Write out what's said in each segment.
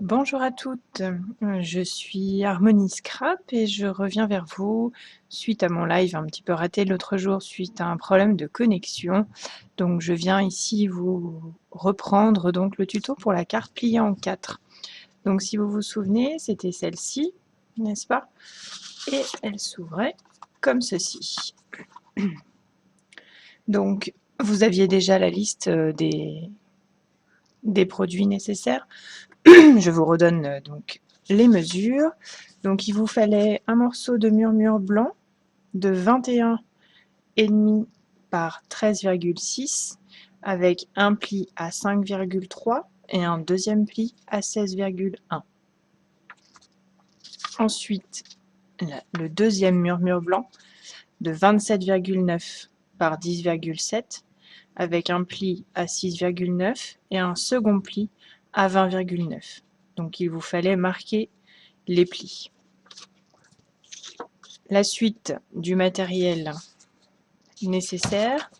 Bonjour à toutes, je suis Harmonie Scrap et je reviens vers vous suite à mon live un petit peu raté l'autre jour suite à un problème de connexion. Donc je viens ici vous reprendre donc le tuto pour la carte pliée en 4. Donc si vous vous souvenez, c'était celle-ci, n'est-ce pas? Et elle s'ouvrait comme ceci. Donc vous aviez déjà la liste des produits nécessaires. Je vous redonne donc les mesures. Donc il vous fallait un morceau de murmure blanc de 21,5 par 13,6 avec un pli à 5,3 et un deuxième pli à 16,1. Ensuite, le deuxième murmure blanc de 27,9 par 10,7 avec un pli à 6,9 et un second pli à 20,9. Donc il vous fallait marquer les plis. La suite du matériel nécessaire,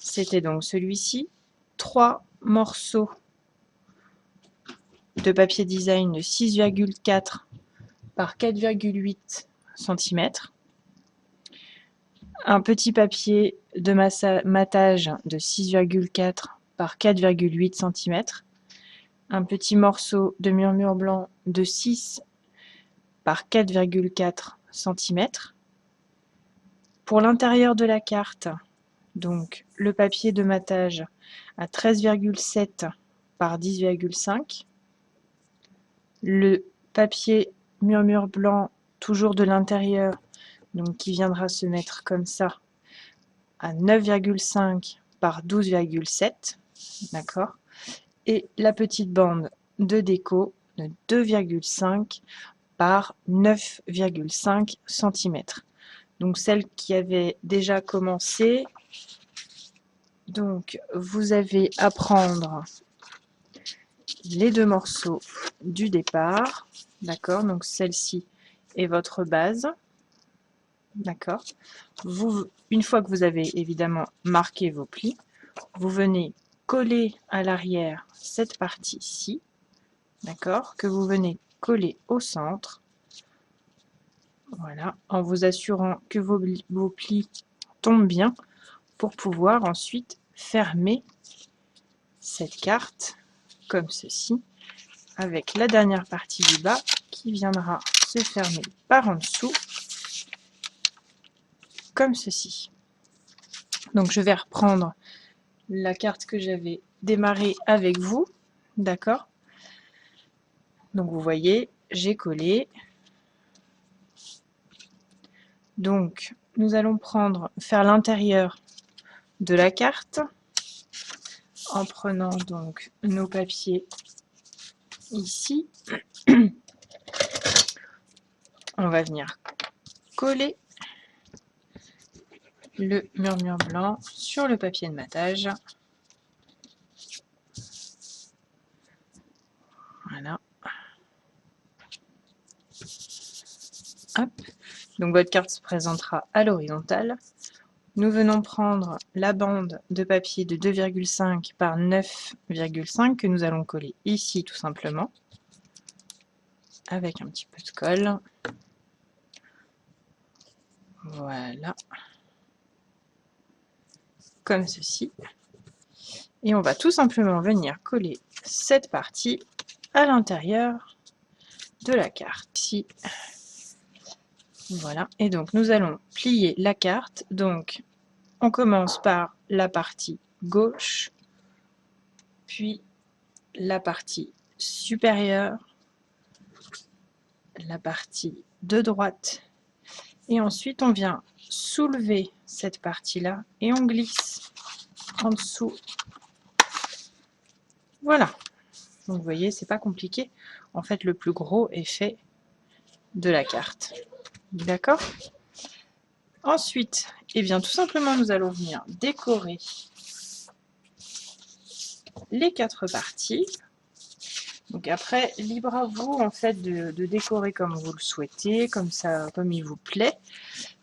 c'était donc celui-ci, 3 morceaux de papier design de 6,4 par 4,8 cm, un petit papier de matage de 6,4 par 4,8 cm, un petit morceau de murmure blanc de 6 par 4,4 cm. Pour l'intérieur de la carte, donc le papier de matage à 13,7 par 10,5, le papier murmure blanc toujours de l'intérieur, donc qui viendra se mettre comme ça à 9,5 par 12,7, d'accord, et la petite bande de déco de 2,5 par 9,5 cm. Donc celle qui avait déjà commencé, donc vous avez à prendre les deux morceaux du départ, d'accord, donc celle-ci est votre base, d'accord. Une fois que vous avez évidemment marqué vos plis, vous venez coller à l'arrière cette partie-ci, d'accord, que vous venez coller au centre, voilà, en vous assurant que vos plis tombent bien pour pouvoir ensuite fermer cette carte comme ceci, avec la dernière partie du bas qui viendra se fermer par en dessous, comme ceci. Donc je vais reprendre la carte que j'avais démarré avec vous, d'accord. Donc vous voyez, j'ai collé. Donc nous allons faire l'intérieur de la carte en prenant donc nos papiers ici. On va venir coller le murmure blanc sur le papier de matage. Voilà. Hop. Donc votre carte se présentera à l'horizontale. Nous venons prendre la bande de papier de 2,5 par 9,5 que nous allons coller ici tout simplement, avec un petit peu de colle. Voilà. Comme ceci. Et on va tout simplement venir coller cette partie à l'intérieur de la carte. Ici. Voilà. Et donc nous allons plier la carte. Donc on commence par la partie gauche, puis la partie supérieure, la partie de droite, et ensuite on vient soulever cette partie-là et on glisse en dessous. Voilà. Donc vous voyez, c'est pas compliqué. En fait, le plus gros est fait de la carte. D'accord? Ensuite, eh bien, tout simplement, nous allons venir décorer les 4 parties. Donc après, libre à vous en fait de décorer comme vous le souhaitez, comme ça, comme il vous plaît.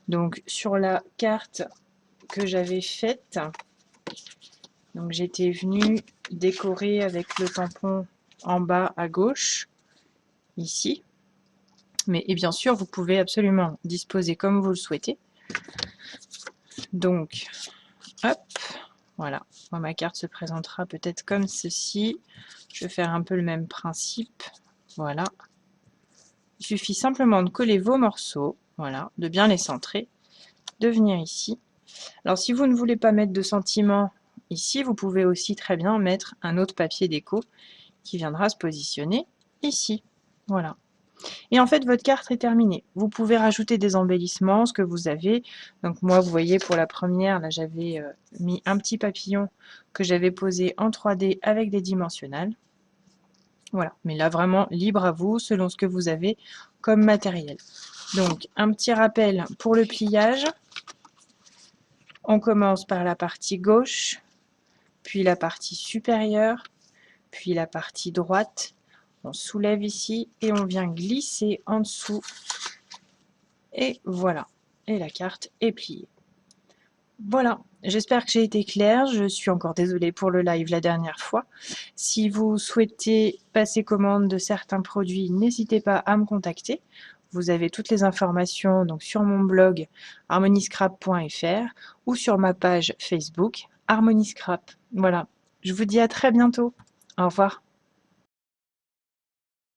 Donc sur la carte que j'avais faite, donc j'étais venue décorer avec le tampon en bas à gauche. ici. Et bien sûr, vous pouvez absolument disposer comme vous le souhaitez. Donc, hop, voilà. Moi, ma carte se présentera peut-être comme ceci. Je vais faire un peu le même principe. Voilà. Il suffit simplement de coller vos morceaux, voilà, de bien les centrer, de venir ici. Alors, si vous ne voulez pas mettre de sentiment ici, vous pouvez aussi très bien mettre un autre papier déco qui viendra se positionner ici. Voilà. Et en fait, votre carte est terminée. Vous pouvez rajouter des embellissements, ce que vous avez. Donc moi, vous voyez, pour la première, là, j'avais mis un petit papillon que j'avais posé en 3D avec des dimensionnels. Voilà, mais là, vraiment, libre à vous, selon ce que vous avez comme matériel. Donc, un petit rappel pour le pliage. On commence par la partie gauche, puis la partie supérieure, puis la partie droite. On soulève ici et on vient glisser en dessous. Et voilà, et la carte est pliée. Voilà, j'espère que j'ai été claire. Je suis encore désolée pour le live la dernière fois. Si vous souhaitez passer commande de certains produits, n'hésitez pas à me contacter. Vous avez toutes les informations donc sur mon blog harmoniscrap.fr ou sur ma page Facebook Harmoniscrap. Voilà, je vous dis à très bientôt. Au revoir.